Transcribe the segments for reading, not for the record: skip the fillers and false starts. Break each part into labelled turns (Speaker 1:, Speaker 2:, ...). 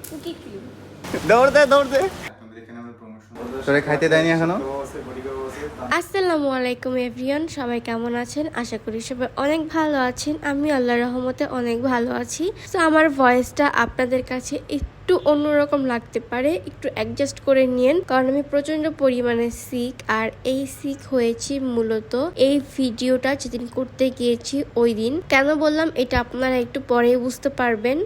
Speaker 1: Cookie cream.
Speaker 2: দৌড় দে তোরে খাইতে দেয়নি এখনো।
Speaker 1: আসসালামু আলাইকুম এভরিওয়ান, সবাই কেমন আছেন? আশা করি সবাই অনেক ভালো আছেন। আমি আল্লাহর রহমতে অনেক ভালো আছি। তো আমার ভয়েসটা আপনাদের কাছে একটু অন্যরকম লাগতে পারে, একটু অ্যাডজাস্ট করে নিন, কারণ আমি প্রচন্ড পরিমাণে সিক। আর এই সিক হয়েছি মূলত এই ভিডিওটা যেদিন করতে গিয়েছি ওই দিন। কেন বললাম এটা আপনারা একটু পরেই বুঝতে পারবেন।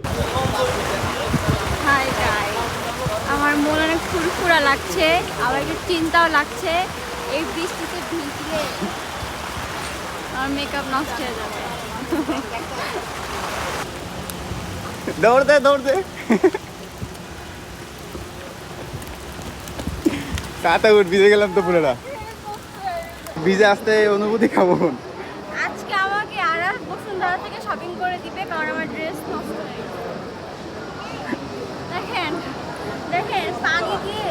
Speaker 3: হাই গাইস, আমার মন অনেক ফুরফুরা লাগছে, আবার একটু চিন্তাও লাগছে। এই বৃষ্টিতে ভিজলে আমার মেকআপ নষ্ট হয়ে যাবে।
Speaker 2: দৌড় দে কাতা উঠ, ভিজে গেলাম তো পুরোটা। ভিজে আসতে অনুভূতি খাবো।
Speaker 3: আজকে আমাকে আর বসুন্ধরা থেকে শপিং করে দিবে, কারণ আমার ড্রেস নষ্ট হয়ে গেছে। দেখেন দেখেন পানি দিয়ে।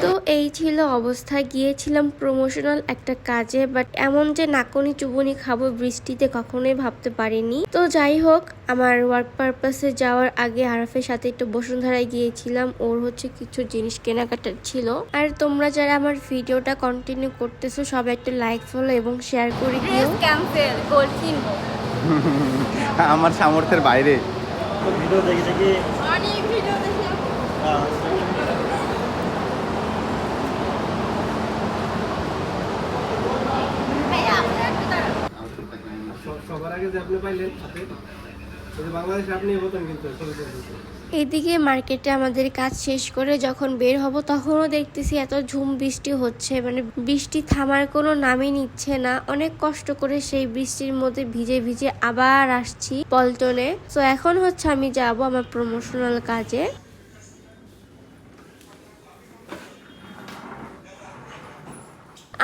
Speaker 1: তো এই ছিল অবস্থা। গিয়েছিলাম প্রমোশনাল একটা কাজে, বাট এমন যে নাকনি চুবনি খাবো বৃষ্টিতে কখনোই ভাবতে পারিনি। তো যাই হোক, আমার ওয়ার্ক পারপাসে যাওয়ার আগে আরাফের সাথে একটু বসুন্ধরায় গিয়েছিলাম। ওর হচ্ছে কিছু জিনিস কেনাকাটার ছিল। আর তোমরা যারা আমার ভিডিওটা কন্টিনিউ করতেছো সবাই একটু লাইক ফলো এবং শেয়ার করে দিও।
Speaker 3: ড্রেস ক্যান্সেল, গোল্ড কিনবো।
Speaker 2: আমার সামর্থ্যের বাইরে।
Speaker 4: ভিডিও দেখে
Speaker 3: অনেক ভিডিও দেখে
Speaker 4: সবার আগে যে আপনি পাইলেন হাতে, বাংলাদেশে আপনি হতেন কিন্তু
Speaker 1: এদিকে মার্কেটে আমাদের কাজ শেষ করে যখন বের হব তখনও দেখতেছি এত ঝুম বৃষ্টি হচ্ছে, মানে বৃষ্টি থামার কোনো নামই নিচ্ছে না। অনেক কষ্ট করে সেই বৃষ্টির মধ্যে ভিজে ভিজে আবার আসছি পল্টনে। তো এখন হচ্ছে আমি যাব আমার প্রমোশনাল কাজে।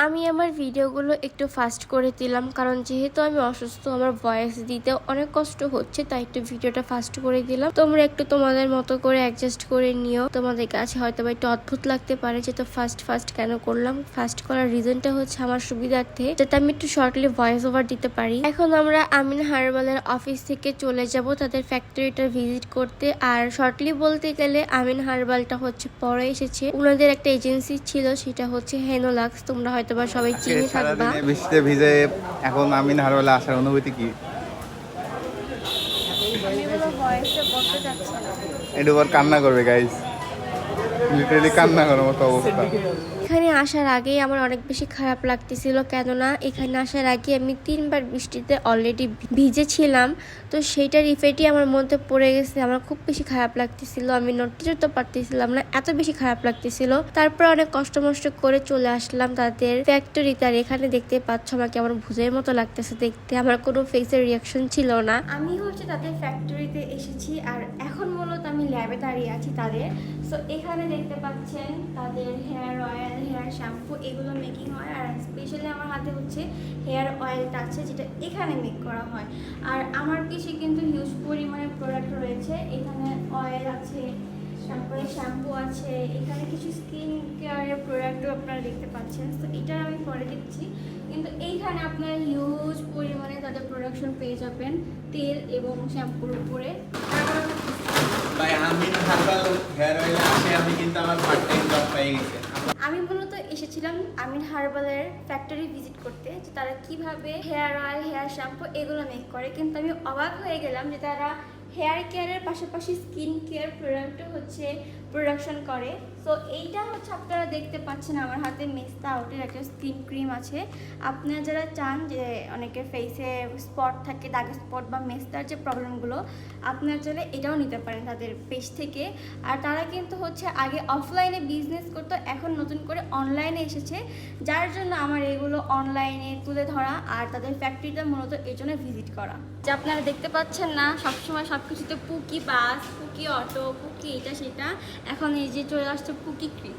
Speaker 1: আমি আমার ভিডিওগুলো একটু ফাস্ট করে দিলাম, কারণ যেহেতু আমি অসুস্থ আমার ভয়েস দিতে অনেক কষ্ট হচ্ছে, তাই একটু ভিডিওটা ফাস্ট করে দিলাম। তোমরা একটু তোমাদের মতো করে অ্যাডজাস্ট করে নিও। তোমাদের কাছে হয়তো বা একটু অদ্ভুত লাগতে পারে যে তো ফাস্ট কেন করলাম। ফাস্ট করার রিজনটা হচ্ছে আমার সুবিধার্থে, যাতে আমি একটু শর্টলি ভয়েস ওভার দিতে পারি। এখন আমরা আমিন হার্বালের অফিস থেকে চলে যাব তাদের ফ্যাক্টরিটা ভিজিট করতে। আর শর্টলি বলতে গেলে আমিন হার্বালটা হচ্ছে পরে এসেছে। ওনাদের একটা এজেন্সি ছিল, সেটা হচ্ছে হেনোলাক্স। তোমরা হয়তো বা সবাই চিনে থাকবা।
Speaker 2: বৃষ্টিতে ভিজে এখন আমিন হারওয়ালা আসার অনুভূতি কি?
Speaker 3: আমি বলো ভয়েসে বলতে চাচ্ছি না।
Speaker 2: একটু পর কান্না করবে গাইস, লিটারালি কান্না করার মতো অবস্থা।
Speaker 1: এখানে আসার আগেই আমার অনেক বেশি খারাপ লাগতেছিল, কেননা এখানে আসার আগে আমি 3বার বৃষ্টিতে অলরেডি ভিজেছিলাম। তো সেইটার ইফেক্টই আমার মধ্যে পড়ে গেছে। আমার খুব বেশি খারাপ লাগতেছিল, আমি নড়তে চড়তে পারতেছিলাম না, এত বেশি খারাপ লাগতেছিল। তারপর অনেক কষ্ট মষ্ট করে চলে আসলাম তাদের ফ্যাক্টরিতে। আর এখানে দেখতে পাচ্ছ আমাকে আমার ভুজের মতো লাগতেছে দেখতে, আমার কোনো ফেসের রিয়াকশন ছিল না। আমি হচ্ছে তাদের ফ্যাক্টরিতে এসেছি, আর এখন মূলত আমি ল্যাবে দাঁড়িয়ে আছি তাদের। সো এখানে দেখতে পাচ্ছেন তাদের হেয়ার অয়েল, হেয়ার শ্যাম্পু এগুলো মেকিং হয়। আর স্পেশালি আমার হাতে হচ্ছে হেয়ার অয়েলটা আছে, যেটা এখানে মেক করা হয়। আর আমার পিছে কিন্তু হিউজ পরিমাণে প্রোডাক্ট রয়েছে। এখানে অয়েল আছে, তারপরে শ্যাম্পু আছে, এখানে কিছু স্কিন কেয়ারের প্রোডাক্টও আপনারা দেখতে পাচ্ছেন। তো এটা আমি পরে দিচ্ছি, কিন্তু এইখানে আপনারা হিউজ পরিমাণে তাদের প্রোডাকশন পেয়ে যাবেন তেল এবং শ্যাম্পুর উপরে।
Speaker 5: ভাই আমিন হার্বাল হেয়ার অয়েল আসে আমি কিন্তু আমার পার্ট টাইম জব পেয়ে গেছি।
Speaker 1: আমি মূলত এসেছিলাম আমিন হার্বালের ফ্যাক্টরি ভিজিট করতে, যে তারা কিভাবে হেয়ার অয়েল, হেয়ার শ্যাম্পু এগুলো মেক করে। কিন্তু আমি অবাক হয়ে গেলাম যে তারা হেয়ার কেয়ারের পাশাপাশি স্কিন কেয়ার প্রোডাক্টও হচ্ছে প্রোডাকশন করে। সো এইটা হচ্ছে আপনারা দেখতে পাচ্ছেন আমার হাতে মেস্তা আউটের একটা স্কিন ক্রিম আছে। আপনারা যারা চান যে অনেকের ফেসে স্পট থাকে, দাগ স্পট বা মেস্তার যে প্রবলেমগুলো, আপনারা চাইলে এটাও নিতে পারেন তাদের পেজ থেকে। আর তারা কিন্তু হচ্ছে আগে অফলাইনে বিজনেস করতো, এখন নতুন করে অনলাইনে এসেছে, যার জন্য আমার এগুলো অনলাইনে তুলে ধরা আর তাদের ফ্যাক্টরিটা মূলত এই জন্য ভিজিট করা। যে আপনারা দেখতে পাচ্ছেন না সবসময় সব কিছুতে পুকি বাস, পুকি অটো, পুকি এটা সেটা, এখন এই যে চলে আসছে পুকি ক্রিম।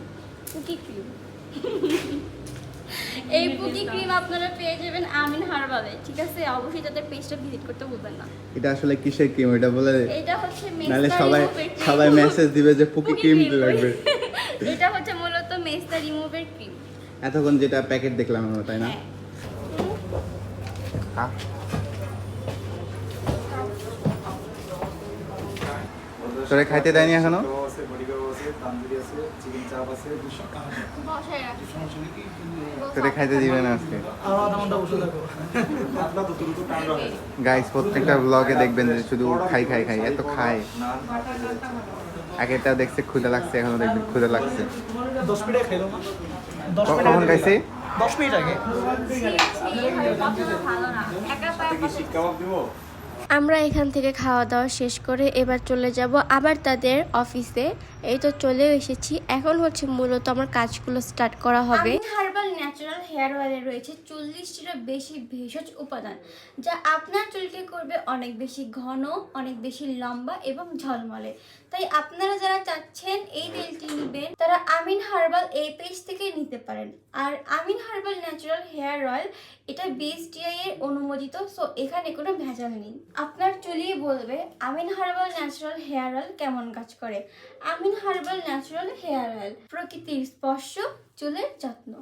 Speaker 1: এই পুকি ক্রিম আপনারা পেয়ে যাবেন আমিন হার্বালে, ঠিক আছে? অবশ্যই তাদের পেজটা ভিজিট করতে ভুলবেন না।
Speaker 2: এটা আসলে কিসের ক্রিম এটা বলে?
Speaker 1: এটা হচ্ছে
Speaker 2: নালে সবাই মেসেজ দিবে যে পুকি ক্রিম লাগবে।
Speaker 1: এটা হচ্ছে মূলত মেস্তা রিমুভের ক্রিম।
Speaker 2: এতক্ষণ যেটা প্যাকেট দেখলাম আমরা, তাই না? তোরে খাইতে দেয়নি এখনো?
Speaker 3: বসায় রাখি।
Speaker 2: তোরে খাইতে দিবে না আজকে। গাইস প্রত্যেকটা ব্লগে দেখবেন যে শুধু খাই খাই খাই, এত খায়। আগেটা দেখছে ক্ষুধা লাগছে, এখনো দেখবেন ক্ষুধা লাগছে।
Speaker 6: 10 মিনিটে খেলো না।
Speaker 2: কখন খাইছে?
Speaker 6: 10 মিনিট আগে।
Speaker 3: ভালো না একা পায়ে
Speaker 1: আমরা এখান থেকে খাওয়া দাওয়া শেষ করে এবার চলে যাব আবার তাদের অফিসে। এই তো চলেও এসেছি, এখন হচ্ছে মূলত আমার কাজগুলো স্টার্ট করা হবে। হার্বাল ন্যাচারাল হেয়ার অয়েলে রয়েছে 40টিরও বেশি ভেষজ উপাদান, যা আপনার চুলকে করবে অনেক বেশি ঘন, অনেক বেশি লম্বা এবং ঝলমলে। তাই আপনারা যারা চাচ্ছেন এই তেলটি নেবেন, তারা আমিন হার্বাল এই পেজ থেকে নিতে পারেন। আর আমিন হার্বাল ন্যাচারাল হেয়ার অয়েল এটা বিএসটিআই এর অনুমোদিত, সো এখানে কোনো ভেজাল নেই। আপনার চুলই বলবে আমিন হার্বাল ন্যাচারাল হেয়ার অয়েল কেমন কাজ করে। আমিন হার্বাল ন্যাচারাল হেয়ার অয়েল, প্রকৃতির স্পর্শ, চুলের যত্ন।